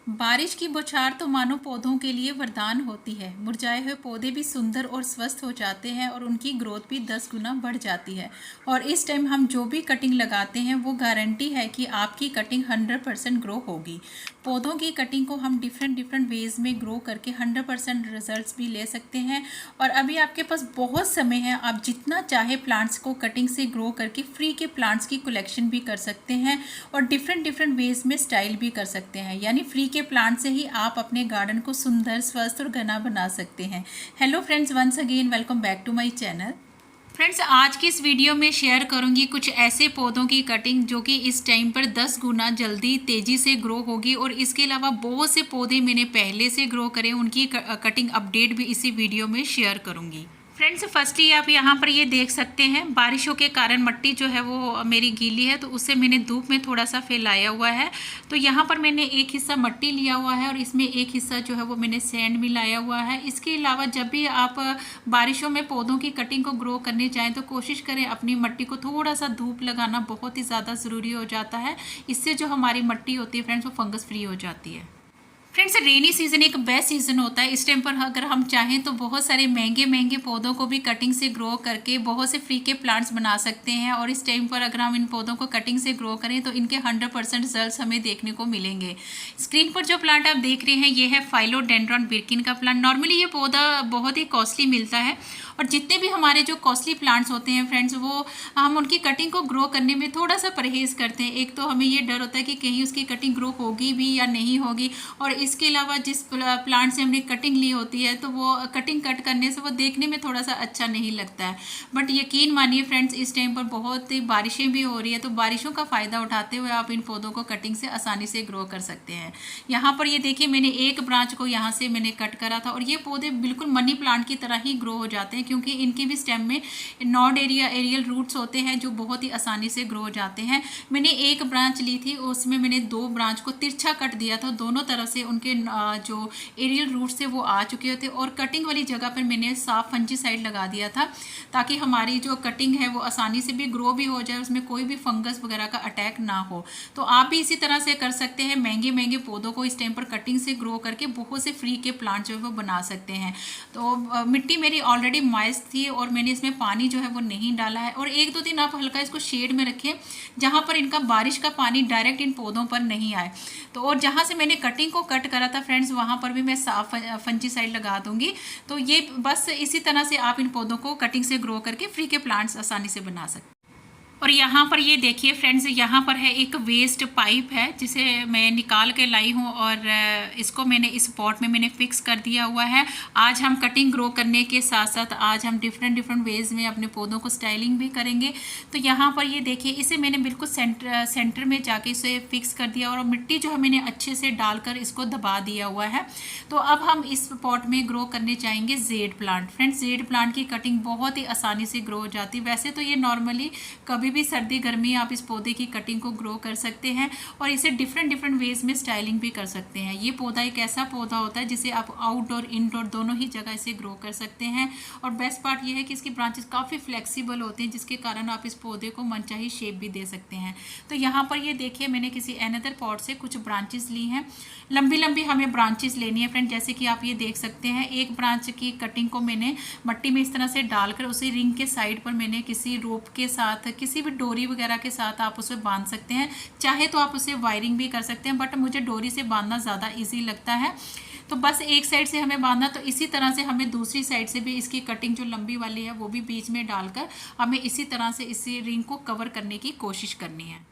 बारिश की बौछार तो मानो पौधों के लिए वरदान होती है। मुरझाए हुए पौधे भी सुंदर और स्वस्थ हो जाते हैं और उनकी ग्रोथ भी 10 गुना बढ़ जाती है। और इस टाइम हम जो भी कटिंग लगाते हैं वो गारंटी है कि आपकी कटिंग 100% ग्रो होगी। पौधों की कटिंग को हम डिफरेंट डिफरेंट वेज में ग्रो करके 100% रिजल्ट्स भी ले सकते हैं। और अभी आपके पास बहुत समय है, आप जितना चाहे प्लांट्स को कटिंग से ग्रो करके फ्री के प्लांट्स की कलेक्शन भी कर सकते हैं और डिफरेंट डिफरेंट वेज में स्टाइल भी कर सकते हैं। यानी फ्री के प्लांट से ही आप अपने गार्डन को सुंदर, स्वस्थ और घना बना सकते हैं। Hello friends, once again welcome back to my channel. Friends, आज की इस वीडियो में शेयर करूंगी कुछ ऐसे पौधों की कटिंग जो कि इस टाइम पर 10 गुना जल्दी तेजी से ग्रो होगी। और इसके अलावा बहुत से पौधे मैंने पहले से ग्रो करे, उनकी कटिंग अपडेट भी इसी वीडियो में शेयर करूंगी। फ्रेंड्स, फर्स्टली आप यहाँ पर ये देख सकते हैं, बारिशों के कारण मिट्टी जो है वो मेरी गीली है, तो उससे मैंने धूप में थोड़ा सा फैलाया हुआ है। तो यहाँ पर मैंने एक हिस्सा मिट्टी लिया हुआ है और इसमें एक हिस्सा जो है वो मैंने सैंड मिलाया हुआ है। इसके अलावा जब भी आप बारिशों में पौधों की कटिंग को ग्रो करने जाएँ तो कोशिश करें अपनी मिट्टी को थोड़ा सा धूप लगाना बहुत ही ज़्यादा ज़रूरी हो जाता है। इससे जो हमारी मिट्टी होती है फ्रेंड्स, वो फंगस फ्री हो जाती है। फ्रेंड्स, रेनी सीजन एक बेस्ट सीजन होता है। इस टाइम पर अगर हम चाहें तो बहुत सारे महंगे महंगे पौधों को भी कटिंग से ग्रो करके बहुत से फ्री के प्लांट्स बना सकते हैं। और इस टाइम पर अगर हम इन पौधों को कटिंग से ग्रो करें तो इनके 100% रिजल्ट हमें देखने को मिलेंगे। स्क्रीन पर जो प्लांट आप देख रहे हैं ये है फाइलोडेंड्रॉन बिर्किन का प्लांट। नॉर्मली ये पौधा बहुत ही कॉस्टली मिलता है और जितने भी हमारे जो कॉस्टली प्लांट्स होते हैं फ्रेंड्स, वो हम उनकी कटिंग को ग्रो करने में थोड़ा सा परहेज़ करते हैं। एक तो हमें ये डर होता है कि कहीं उसकी कटिंग ग्रो होगी भी या नहीं होगी, और इसके अलावा जिस प्लांट से हमने कटिंग ली होती है तो वो कटिंग कट करने से वो देखने में थोड़ा सा अच्छा नहीं लगता है। बट यकीन मानिए फ्रेंड्स, इस टाइम पर बहुत ही बारिशें भी हो रही है, तो बारिशों का फ़ायदा उठाते हुए आप इन पौधों को कटिंग से आसानी से ग्रो कर सकते हैं। यहाँ पर ये देखिए, मैंने एक ब्रांच को यहाँ से मैंने कट करा था और ये पौधे बिल्कुल मनी प्लांट की तरह ही ग्रो हो जाते हैं, क्योंकि इनके भी स्टेम में नॉड एरियल रूट्स होते हैं जो बहुत ही आसानी से ग्रो हो जाते हैं। मैंने एक ब्रांच ली थी, उसमें मैंने 2 ब्रांच को तिरछा कट दिया था, दोनों तरफ से उनके जो एरियल रूट्स थे वो आ चुके थे। और कटिंग वाली जगह पर मैंने साफ फंजीसाइड लगा दिया था ताकि हमारी जो कटिंग है वो आसानी से भी ग्रो भी हो जाए, उसमें कोई भी फंगस वगैरह का अटैक ना हो। तो आप भी इसी तरह से कर सकते हैं, महंगे महंगे पौधों को इस टाइम पर कटिंग से ग्रो करके बहुत से फ्री के प्लांट जो है वो बना सकते हैं। तो मिट्टी मेरी ऑलरेडी मॉइस्ट थी और मैंने इसमें पानी जो है वो नहीं डाला है। और 1-2 दिन आप हल्का इसको शेड में रखें जहाँ पर इनका बारिश का पानी डायरेक्ट इन पौधों पर नहीं आए। तो और जहाँ से मैंने कटिंग को कट करा था फ्रेंड्स, वहाँ पर भी मैं साफ फंजीसाइड लगा दूंगी। तो ये बस इसी तरह से आप इन पौधों को कटिंग से ग्रो करके फ्री के प्लांट्स आसानी से बना सकते हैं। और यहाँ पर ये देखिए फ्रेंड्स, यहाँ पर है एक वेस्ट पाइप है जिसे मैं निकाल के लाई हूँ और इसको मैंने इस पॉट में मैंने फिक्स कर दिया हुआ है। आज हम कटिंग ग्रो करने के साथ साथ आज हम डिफरेंट डिफरेंट वेज में अपने पौधों को स्टाइलिंग भी करेंगे। तो यहाँ पर ये देखिए, इसे मैंने बिल्कुल सेंटर में जाके इसे फिक्स कर दिया और मिट्टी जो है मैंने अच्छे से डालकर इसको दबा दिया हुआ है। तो अब हम इस पॉट में ग्रो करने चाहेंगे jade plant. Friends, jade plant की कटिंग बहुत ही आसानी से ग्रो हो जाती है। वैसे तो ये नॉर्मली कभी भी सर्दी गर्मी आप इस पौधे की कटिंग को ग्रो कर सकते हैं और इसे डिफरेंट डिफरेंट वेज में स्टाइलिंग भी कर सकते हैं। ये पौधा एक ऐसा पौधा होता है जिसे आप आउटडोर इनडोर दोनों ही जगह इसे ग्रो कर सकते हैं। और बेस्ट पार्ट ये है कि इसकी ब्रांचेस काफ़ी फ्लेक्सिबल होते हैं, जिसके कारण आप इस पौधे को मनचाही शेप भी दे सकते हैं। तो यहाँ पर ये देखिए, मैंने किसी अनदर पॉट से कुछ ब्रांचेस ली हैं। लंबी लंबी हमें ब्रांचेस लेनी है फ्रेंड, जैसे कि आप ये देख सकते हैं। एक ब्रांच की कटिंग को मैंने मिट्टी में इस तरह से डालकर उसे रिंग के साइड पर मैंने किसी रोप के साथ, किसी भी डोरी वगैरह के साथ आप उसे बांध सकते हैं। चाहे तो आप उसे वायरिंग भी कर सकते हैं, बट मुझे डोरी से बांधना ज़्यादा इजी लगता है। तो बस एक साइड से हमें बांधना, तो इसी तरह से हमें दूसरी साइड से भी इसकी कटिंग जो लंबी वाली है वो भी बीच में डालकर हमें इसी तरह से इसी रिंग को कवर करने की कोशिश करनी है।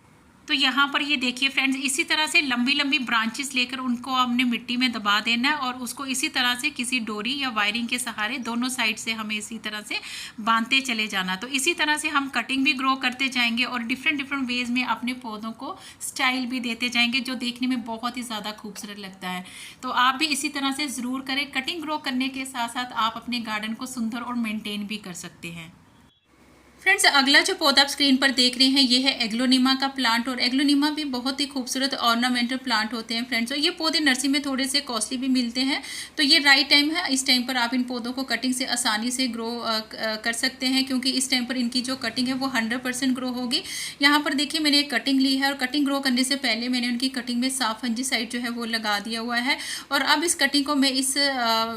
तो यहाँ पर ये देखिए फ्रेंड्स, इसी तरह से लंबी लंबी ब्रांचेस लेकर उनको हमने मिट्टी में दबा देना है और उसको इसी तरह से किसी डोरी या वायरिंग के सहारे दोनों साइड से हमें इसी तरह से बांधते चले जाना। तो इसी तरह से हम कटिंग भी ग्रो करते जाएंगे और डिफरेंट डिफरेंट वेज में अपने पौधों को स्टाइल भी देते जाएंगे, जो देखने में बहुत ही ज़्यादा खूबसूरत लगता है। तो आप भी इसी तरह से ज़रूर करें। कटिंग ग्रो करने के साथ साथ आप अपने गार्डन को सुंदर और मेनटेन भी कर सकते हैं। फ्रेंड्स, अगला जो पौधा आप स्क्रीन पर देख रहे हैं ये है एग्लोनिमा का प्लांट। और एग्लोनिमा भी बहुत ही खूबसूरत ऑर्नामेंटल प्लांट होते हैं फ्रेंड्स। और ये पौधे नर्सरी में थोड़े से कॉस्टली भी मिलते हैं, तो ये राइट टाइम है। इस टाइम पर आप इन पौधों को कटिंग से आसानी से ग्रो कर सकते हैं, क्योंकि इस टाइम पर इनकी जो कटिंग है वो 100% ग्रो होगी। यहाँ पर देखिए मैंने एक कटिंग ली है और कटिंग ग्रो करने से पहले मैंने उनकी कटिंग में साफ फंजीसाइड जो है वो लगा दिया हुआ है। और अब इस कटिंग को मैं इस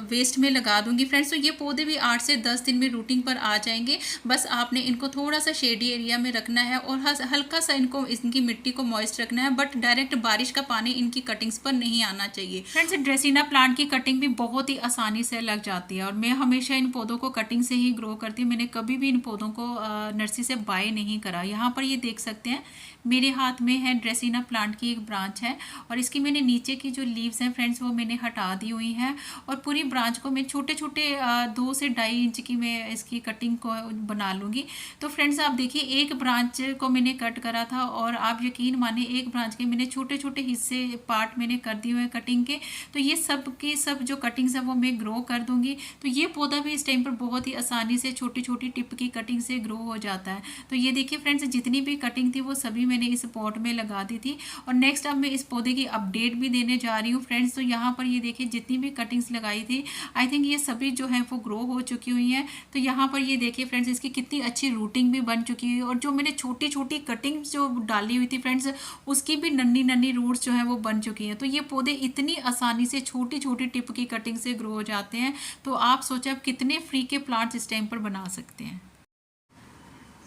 वेस्ट में लगा दूंगी फ्रेंड्स। तो ये पौधे भी 8 से 10 दिन में रूटिंग पर आ जाएंगे। बस आपने इनको थोड़ा सा शेडी एरिया में रखना है और हल्का सा इनकी मिट्टी को मॉइस्ट रखना है, बट डायरेक्ट बारिश का पानी इनकी कटिंग्स पर नहीं आना चाहिए। फ्रेंड्स, ड्रेसिना प्लांट की कटिंग भी बहुत ही आसानी से लग जाती है और मैं हमेशा इन पौधों को कटिंग से ही ग्रो करती हूँ। मैंने कभी भी इन पौधों को नर्सरी से बाय नहीं करा। यहाँ पर ये देख सकते हैं मेरे हाथ में है ड्रेसिना प्लांट की एक ब्रांच है और इसकी मैंने नीचे की जो लीव्स हैं फ्रेंड्स वो मैंने हटा दी हुई हैं और पूरी ब्रांच को मैं छोटे छोटे 2 से 2.5 इंच की मैं इसकी कटिंग को बना लूँगी। तो फ्रेंड्स आप देखिए एक ब्रांच को मैंने कट करा था और आप यकीन माने एक ब्रांच के मैंने छोटे छोटे हिस्से पार्ट मैंने कर दिए हुए कटिंग के। तो ये सब के सब जो कटिंग्स है वो मैं ग्रो कर दूंगी। तो ये पौधा भी इस टाइम पर बहुत ही आसानी से छोटी छोटी टिप की कटिंग से ग्रो हो जाता है। तो ये देखिए फ्रेंड्स, जितनी भी कटिंग थी वो सभी मैंने इस पॉट में लगा दी थी। और नेक्स्ट अब मैं इस पौधे की अपडेट भी देने जा रही हूँ फ्रेंड्स। तो यहाँ पर ये देखिए जितनी भी कटिंग्स लगाई थी आई थिंक ये सभी जो है वो ग्रो हो चुकी हुई हैं। तो यहाँ पर ये देखिए फ्रेंड्स इसकी कितनी अच्छी रूटिंग भी बन चुकी है और जो मैंने छोटी छोटी कटिंग्स जो डाली हुई थी फ्रेंड्स उसकी भी नन्ही नन्ही रूट्स जो है वो बन चुकी हैं। तो ये पौधे इतनी आसानी से छोटी छोटी टिप की कटिंग से ग्रो हो जाते हैं। तो आप सोचें आप कितने फ्री के प्लांट्स इस टाइम पर बना सकते हैं।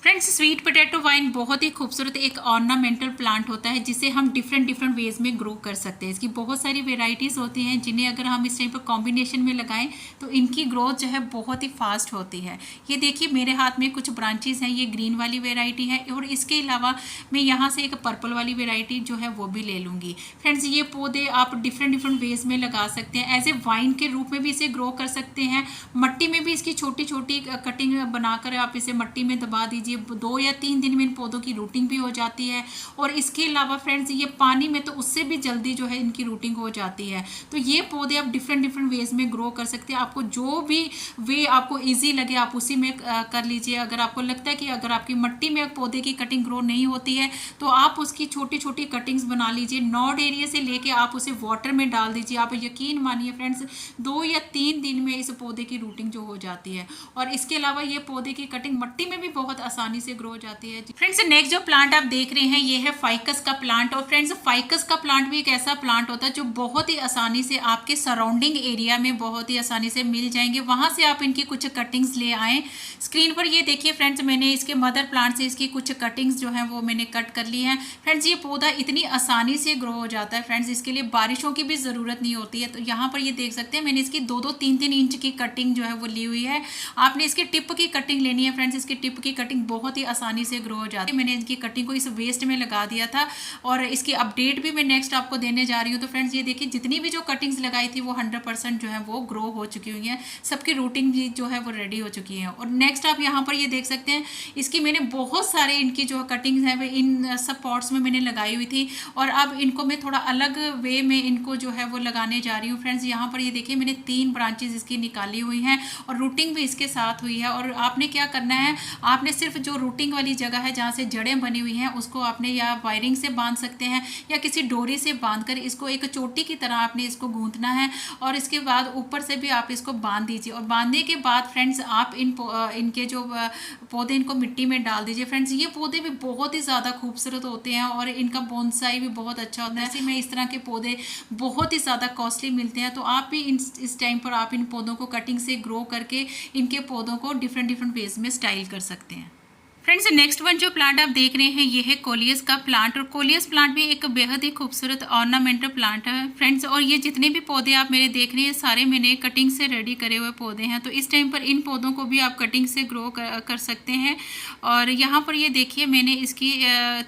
फ्रेंड्स, स्वीट पोटैटो वाइन बहुत ही खूबसूरत एक ऑर्नामेंटल प्लांट होता है जिसे हम डिफरेंट डिफरेंट वेज में ग्रो कर सकते हैं। इसकी बहुत सारी वेराइटीज़ होती हैं जिन्हें अगर हम इस टाइम पर कॉम्बिनेशन में लगाएं तो इनकी ग्रोथ जो है बहुत ही फास्ट होती है। ये देखिए मेरे हाथ में कुछ ब्रांचेस हैं, ये ग्रीन वाली वेराइटी है और इसके अलावा मैं यहाँ से एक पर्पल वाली वेराइटी जो है वो भी ले लूँगी। फ्रेंड्स, ये पौधे आप डिफरेंट डिफरेंट वेज में लगा सकते हैं। एज ए वाइन के रूप में भी इसे ग्रो कर सकते हैं। मट्टी में भी इसकी छोटी छोटी कटिंग बनाकर आप इसे मट्टी में दबा दीजिए, 2 या 3 दिन में इन पौधों की रूटिंग भी हो जाती है। और इसके अलावा फ्रेंड्स ये पानी में तो उससे भी जल्दी जो है इनकी रूटिंग हो जाती है। तो ये पौधे आप डिफरेंट डिफरेंट वेज में ग्रो कर सकते हैं। आपको जो भी वे आपको इजी लगे आप उसी में कर लीजिए। अगर आपको लगता है कि अगर आपकी मट्टी में पौधे की कटिंग ग्रो नहीं होती है तो आप उसकी छोटी छोटी कटिंग्स बना लीजिए। नॉड एरिया से लेके आप उसे वाटर में डाल दीजिए। आप यकीन मानिए फ्रेंड्स 2 या 3 दिन में इस पौधे की रूटिंग जो हो जाती है। और इसके अलावा ये पौधे की कटिंग मट्टी में भी बहुत आसानी से ग्रो हो जाती है। फ्रेंड्स, नेक्स्ट जो प्लांट आप देख रहे हैं ये है फाइकस का प्लांट। और फ्रेंड्स फाइकस का प्लांट भी एक ऐसा प्लांट होता है जो बहुत ही आसानी से आपके सराउंडिंग एरिया में बहुत ही आसानी से मिल जाएंगे। वहां से आप इनकी कुछ कटिंग्स ले आए। स्क्रीन पर ये देखिए फ्रेंड्स मैंने इसके मदर प्लांट से इसकी कुछ कटिंग्स जो है वो मैंने कट कर ली है। फ्रेंड्स ये पौधा इतनी आसानी से ग्रो हो जाता है फ्रेंड्स, इसके लिए बारिशों की भी जरूरत नहीं होती है। तो यहाँ पर ये देख सकते हैं मैंने इसकी 2-2, 3-3 इंच की कटिंग जो है वो ली हुई है। आपने इसकी टिप की कटिंग लेनी है फ्रेंड्स। इसकी टिप की कटिंग बहुत ही आसानी से ग्रो हो जाती है। मैंने इनकी कटिंग को इस वेस्ट में लगा दिया था और इसकी अपडेट भी मैं नेक्स्ट आपको देने जा रही हूँ। तो फ्रेंड्स ये देखिए जितनी भी जो कटिंग्स लगाई थी वो 100% जो है वो ग्रो हो चुकी हुई है। सबकी रूटिंग भी जो है वो रेडी हो चुकी है। और नेक्स्ट आप यहाँ पर ये देख सकते हैं इसकी मैंने बहुत सारे इनकी जो कटिंग्स है इन सब पॉट्स में मैंने लगाई हुई थी और अब इनको मैं थोड़ा अलग वे में इनको जो है वो लगाने जा रही हूँ। फ्रेंड्स यहाँ पर ये देखिए मैंने 3 ब्रांचेस इसकी निकाली हुई हैं और रूटिंग भी इसके साथ हुई है। और आपने क्या करना है, आपने सिर्फ जो रूटिंग वाली जगह है जहाँ से जड़ें बनी हुई हैं उसको आपने या वायरिंग से बांध सकते हैं या किसी डोरी से बांधकर इसको एक चोटी की तरह आपने इसको गूंथना है। और इसके बाद ऊपर से भी आप इसको बांध दीजिए। और बांधने के बाद फ्रेंड्स आप इनके जो पौधे इनको मिट्टी में डाल दीजिए। फ्रेंड्स ये पौधे भी बहुत ही ज़्यादा खूबसूरत होते हैं और इनका बोनसाई भी बहुत अच्छा होता है। ऐसे में इस तरह के पौधे बहुत ही ज़्यादा कॉस्टली मिलते हैं। तो आप भी इस टाइम पर आप इन पौधों को कटिंग से ग्रो करके इनके पौधों को डिफरेंट डिफरेंट वेज में स्टाइल कर सकते हैं। फ्रेंड्स नेक्स्ट वन जो प्लांट आप देख रहे हैं ये है कोलियस का प्लांट। और कोलियस प्लांट भी एक बेहद ही खूबसूरत ऑर्नामेंटल प्लांट है फ्रेंड्स। और ये जितने भी पौधे आप मेरे देख रहे हैं सारे मैंने कटिंग से रेडी करे हुए पौधे हैं। तो इस टाइम पर इन पौधों को भी आप कटिंग से ग्रो कर सकते हैं। और यहाँ पर ये देखिए मैंने इसकी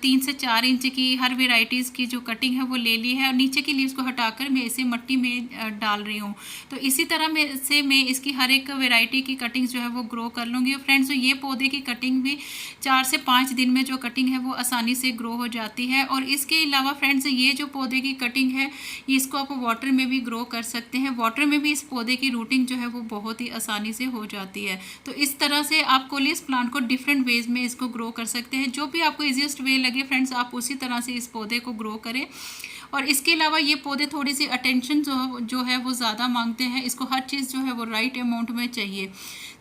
3 से 4 इंच की हर वेराइटीज़ की जो कटिंग है वो ले ली है और नीचे की लीव्स को हटाकर मैं इसे मिट्टी में डाल रही हूँ। तो इसी तरह मैं इसकी हर एक वेराइटी की कटिंग्स जो है वो ग्रो कर लूँगी। फ्रेंड्स ये पौधे की कटिंग भी 4 से 5 दिन में जो कटिंग है वो आसानी से ग्रो हो जाती है। और इसके अलावा फ्रेंड्स ये जो पौधे की कटिंग है इसको आप वाटर में भी ग्रो कर सकते हैं। वाटर में भी इस पौधे की रूटिंग जो है वो बहुत ही आसानी से हो जाती है। तो इस तरह से आप कोलियस प्लांट को डिफरेंट वेज में इसको ग्रो कर सकते हैं। जो भी आपको ईजीएस्ट वे लगे फ्रेंड्स आप उसी तरह से इस पौधे को ग्रो करें। और इसके अलावा ये पौधे थोड़ी सी अटेंशन जो है वो ज़्यादा मांगते हैं। इसको हर चीज़ जो है वो राइट अमाउंट में चाहिए।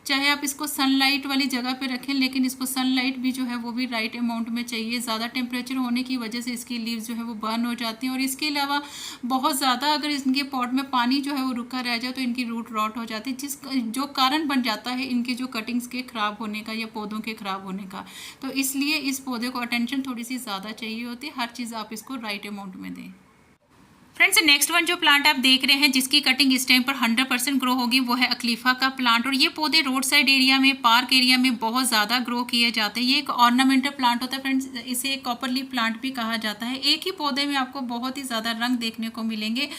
चाहे आप इसको सनलाइट वाली जगह पे रखें, लेकिन इसको सनलाइट भी जो है वो भी राइट अमाउंट में चाहिए। ज़्यादा टेम्परेचर होने की वजह से इसकी लीव्स जो है वो बर्न हो जाती हैं। और इसके अलावा बहुत ज़्यादा अगर इनके पॉट में पानी जो है वो रुका रह जाए तो इनकी रूट रॉट हो जाती है, जो कारण बन जाता है इनके जो कटिंग्स के ख़राब होने का या पौधों के ख़राब होने का। तो इसलिए इस पौधे को अटेंशन थोड़ी सी ज़्यादा चाहिए होती है। हर चीज़ आप इसको राइट अमाउंट में दें। फ्रेंड्स नेक्स्ट वन जो प्लांट आप देख रहे हैं जिसकी कटिंग इस टाइम पर 100% ग्रो होगी वो है अक्लीफा का प्लांट। और ये पौधे रोड साइड एरिया में, पार्क एरिया में बहुत ज़्यादा ग्रो किए जाते हैं। ये एक ऑर्नामेंटल प्लांट होता है फ्रेंड्स, इसे कॉपर लीफ प्लांट भी कहा जाता है। एक ही पौधे में आपको बहुत ही ज़्यादा रंग देखने को मिलेंगे।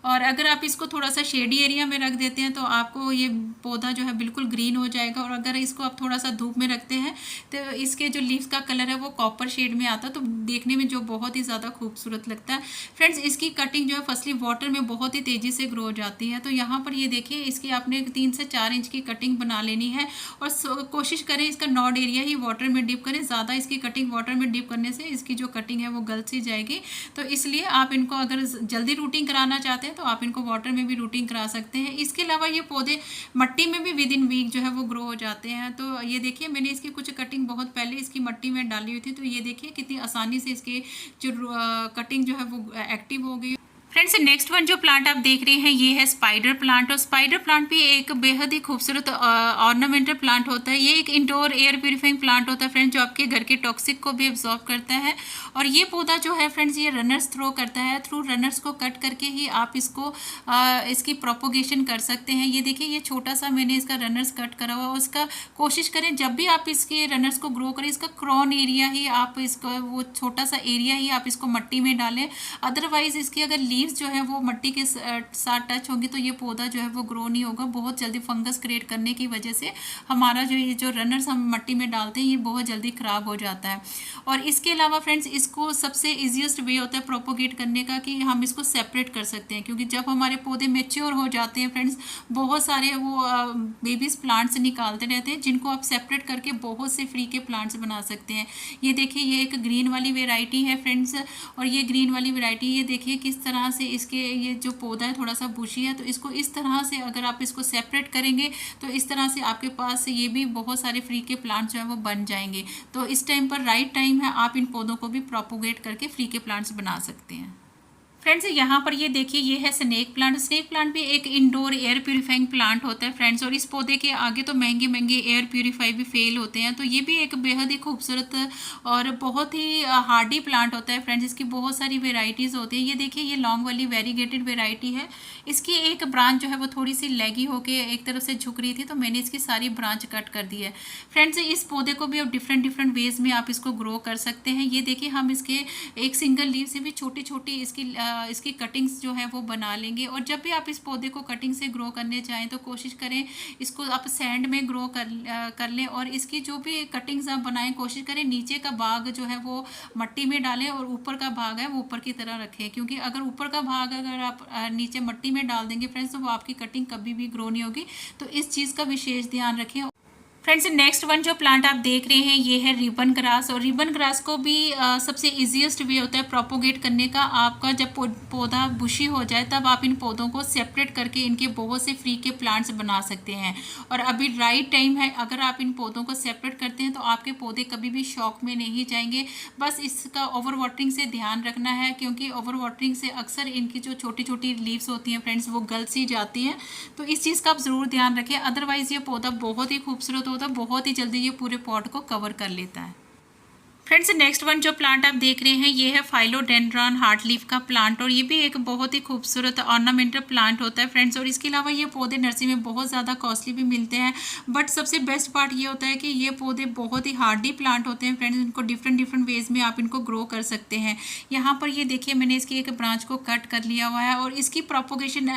और अगर आप इसको थोड़ा सा शेडी एरिया में रख देते हैं तो आपको ये पौधा जो है बिल्कुल ग्रीन हो जाएगा। और अगर इसको आप थोड़ा सा धूप में रखते हैं तो इसके जो लीव्स का कलर है वो कॉपर शेड में आता है, तो देखने में जो बहुत ही ज़्यादा खूबसूरत लगता है। फ्रेंड्स इसकी कटिंग जो है फर्स्टली वाटर में बहुत ही तेज़ी से ग्रो हो जाती है। तो यहाँ पर ये देखिए इसकी आपने 3 से 4 इंच की कटिंग बना लेनी है। और कोशिश करें इसका नॉड एरिया ही वाटर में डिप करें। ज़्यादा इसकी कटिंग वाटर में डिप करने से इसकी जो कटिंग है वो गल सी जाएगी। तो इसलिए आप इनको अगर जल्दी रूटिंग कराना चाहते हैं तो आप इनको वाटर में भी रूटिंग करा सकते हैं। इसके अलावा ये पौधे मट्टी में भी विद इन वीक जो है वो ग्रो हो जाते हैं। तो ये देखिए मैंने इसकी कुछ कटिंग बहुत पहले इसकी मट्टी में डाली हुई थी, तो ये देखिए कितनी आसानी से इसकी जो कटिंग जो है वो एक्टिव हो गई। फ्रेंड्स नेक्स्ट वन जो प्लांट आप देख रहे हैं ये है स्पाइडर प्लांट। और स्पाइडर प्लांट भी एक बेहद ही खूबसूरत ऑर्नामेंटल प्लांट होता है। ये एक इंडोर एयर प्यूरिफाइंग प्लांट होता है फ्रेंड्स, जो आपके घर के टॉक्सिक को भी एब्जॉर्ब करता है। और ये पौधा जो है फ्रेंड्स ये रनर्स थ्रो करता है। थ्रू रनर्स को कट करके ही आप इसको इसकी प्रोपोगेशन कर सकते हैं। ये देखिए ये छोटा सा मैंने इसका रनर्स कट करा हुआ। उसका कोशिश करें जब भी आप इसके रनर्स को ग्रो करें इसका क्रॉन एरिया ही आप इसका वो छोटा सा एरिया ही आप इसको मट्टी में डालें। अदरवाइज इसकी अगर लीव्स जो है वो मट्टी के साथ टच होंगी तो ये पौधा जो है वो ग्रो नहीं होगा। बहुत जल्दी फंगस क्रिएट करने की वजह से हमारा जो ये जो रनर्स हम मट्टी में डालते हैं ये बहुत जल्दी ख़राब हो जाता है। और इसके अलावा फ्रेंड्स इसको सबसे ईजीएस्ट वे होता है प्रोपोगेट करने का कि हम इसको सेपरेट कर सकते हैं। क्योंकि जब हमारे पौधे मेच्योर हो जाते हैं फ्रेंड्स बहुत सारे वो बेबीज प्लांट्स निकालते रहते हैं जिनको आप सेपरेट करके बहुत से फ्री के प्लांट्स बना सकते हैं। ये देखिए ये एक ग्रीन वाली वेराइटी है फ्रेंड्स। और ये ग्रीन वाली वेराइटी ये देखिए किस तरह से इसके ये जो पौधा है थोड़ा सा बुशी है, तो इसको इस तरह से अगर आप इसको सेपरेट करेंगे तो इस तरह से आपके पास ये भी बहुत सारे फ्री के प्लांट्स जो है वो बन जाएंगे। तो इस टाइम पर राइट टाइम है, आप इन पौधों को भी प्रोपोगेट करके फ्री के प्लांट्स बना सकते हैं। फ्रेंड्स यहाँ पर ये देखिए ये है स्नेक प्लांट। स्नेक प्लांट भी एक इंडोर एयर प्यूरिफाइंग प्लांट होता है फ्रेंड्स। और इस पौधे के आगे तो महंगे महंगे एयर प्यूरिफाई भी फेल होते हैं। तो ये भी एक बेहद ही खूबसूरत और बहुत ही हार्डी प्लांट होता है फ्रेंड्स। इसकी बहुत सारी वेराइटीज़ होती हैं। ये देखिए ये लॉन्ग वाली वेरीगेटेड वेराइटी है। इसकी एक ब्रांच जो है वो थोड़ी सी लेगी होके एक तरफ से झुक रही थी, तो मैंने इसकी सारी ब्रांच कट कर दी है। फ्रेंड्स इस पौधे को भी अब डिफरेंट वेज में आप इसको ग्रो कर सकते हैं। ये देखिए हम इसके एक सिंगल लीव से भी छोटी छोटी इसकी कटिंग्स जो है वो बना लेंगे। और जब भी आप इस पौधे को कटिंग से ग्रो करने चाहें तो कोशिश करें इसको आप सैंड में ग्रो कर लें। और इसकी जो भी कटिंग्स आप बनाएं कोशिश करें नीचे का भाग जो है वो मट्टी में डालें और ऊपर का भाग है वो ऊपर की तरह रखें। क्योंकि अगर ऊपर का भाग अगर आप नीचे मट्टी में डाल देंगे फ्रेंड्स तो वो आपकी कटिंग कभी भी ग्रो नहीं होगी। तो इस चीज़ का विशेष ध्यान रखें। फ्रेंड्स नेक्स्ट वन जो प्लांट आप देख रहे हैं ये है रिबन ग्रास। और रिबन ग्रास को भी सबसे इजीएस्ट वे होता है प्रोपोगेट करने का। आपका जब पौधा बुशी हो जाए तब आप इन पौधों को सेपरेट करके इनके बहुत से फ्री के प्लांट्स बना सकते हैं। और अभी राइट टाइम है, अगर आप इन पौधों को सेपरेट करते हैं तो आपके पौधे कभी भी शॉक में नहीं जाएंगे। बस इसका ओवर वाटरिंग से ध्यान रखना है, क्योंकि ओवर वाटरिंग से अक्सर इनकी जो छोटी छोटी लीव्स होती हैं फ्रेंड्स वो गल सी जाती हैं। तो इस चीज़ का आप ज़रूर ध्यान रखें। अदरवाइज़ ये पौधा बहुत ही खूबसूरत होता है, बहुत ही जल्दी ये पूरे पॉट को कवर कर लेता है। फ्रेंड्स नेक्स्ट वन जो प्लांट आप देख रहे हैं ये है फाइलोडेंड्रॉन हार्ट लीफ का प्लांट, और ये भी एक बहुत ही खूबसूरत ऑर्नामेंटल प्लांट होता है फ्रेंड्स। और इसके अलावा ये पौधे नर्सरी में बहुत ज़्यादा कॉस्टली भी मिलते हैं, बट सबसे बेस्ट पार्ट ये होता है कि ये पौधे बहुत ही हार्डी प्लांट होते हैं फ्रेंड्स। इनको डिफरेंट वेज में आप इनको ग्रो कर सकते हैं। यहाँ पर ये देखिए मैंने इसकी एक ब्रांच को कट कर लिया हुआ है, और इसकी propagation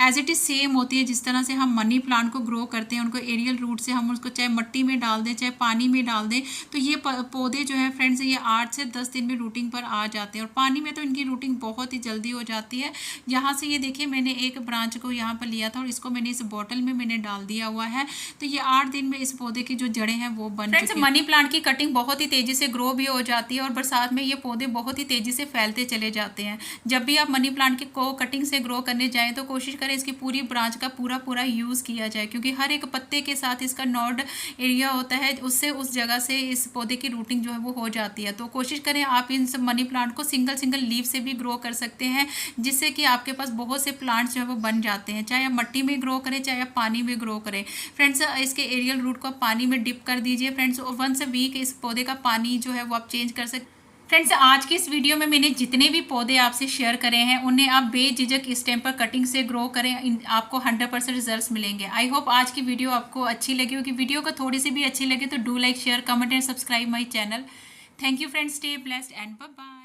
as it is same होती है जिस तरह से हम मनी प्लांट को ग्रो करते हैं। उनको एरियल रूट से हम उसको चाहे मिट्टी में डाल दें चाहे पानी में डाल दें, तो ये पौधे जो है फ्रेंड्स ये 8 से 10 दिन में रूटिंग पर आ जाते हैं, और पानी में तो इनकी रूटिंग बहुत ही जल्दी हो जाती है। यहाँ से ये देखिए मैंने एक ब्रांच को यहाँ पर लिया था और इसको मैंने इस बॉटल में मैंने डाल दिया हुआ है, तो ये 8 दिन में इस पौधे की जो जड़ें हैं वो बन चुकी हैं। मनी प्लांट की कटिंग बहुत ही तेजी से ग्रो भी हो जाती है, और बरसात में ये पौधे बहुत ही तेजी से फैलते चले जाते हैं। जब भी आप मनी प्लांट को कटिंग से ग्रो करने जाएं तो कोशिश करें इसकी पूरी ब्रांच का पूरा यूज़ किया जाए, क्योंकि हर एक पत्ते के साथ इसका नोड एरिया होता है, उससे उस जगह से इस पौधे की रूटिंग जो है वो हो जाती है। तो कोशिश करें आप इन सब मनी प्लांट को सिंगल लीफ से भी ग्रो कर सकते हैं, जिससे कि आपके पास बहुत से प्लांट्स जो है वो बन जाते हैं। चाहे आप मिट्टी में ग्रो करें चाहे आप पानी में ग्रो करें फ्रेंड्स। इसके एरियल रूट को पानी में डिप कर दीजिए फ्रेंड्स, वंस अ वीक इस पौधे का पानी जो है वो आप चेंज कर सकते फ्रेंड्स। आज की इस वीडियो में मैंने जितने भी पौधे आपसे शेयर करे हैं उन्हें आप बेझिझक इस टाइम पर कटिंग से ग्रो करें, आपको 100% रिजल्ट्स मिलेंगे। आई होप आज की वीडियो आपको अच्छी लगी होगी। वीडियो को थोड़ी सी भी अच्छी लगे तो do like share comment and subscribe my channel. Thank you friends, stay blessed and bye bye.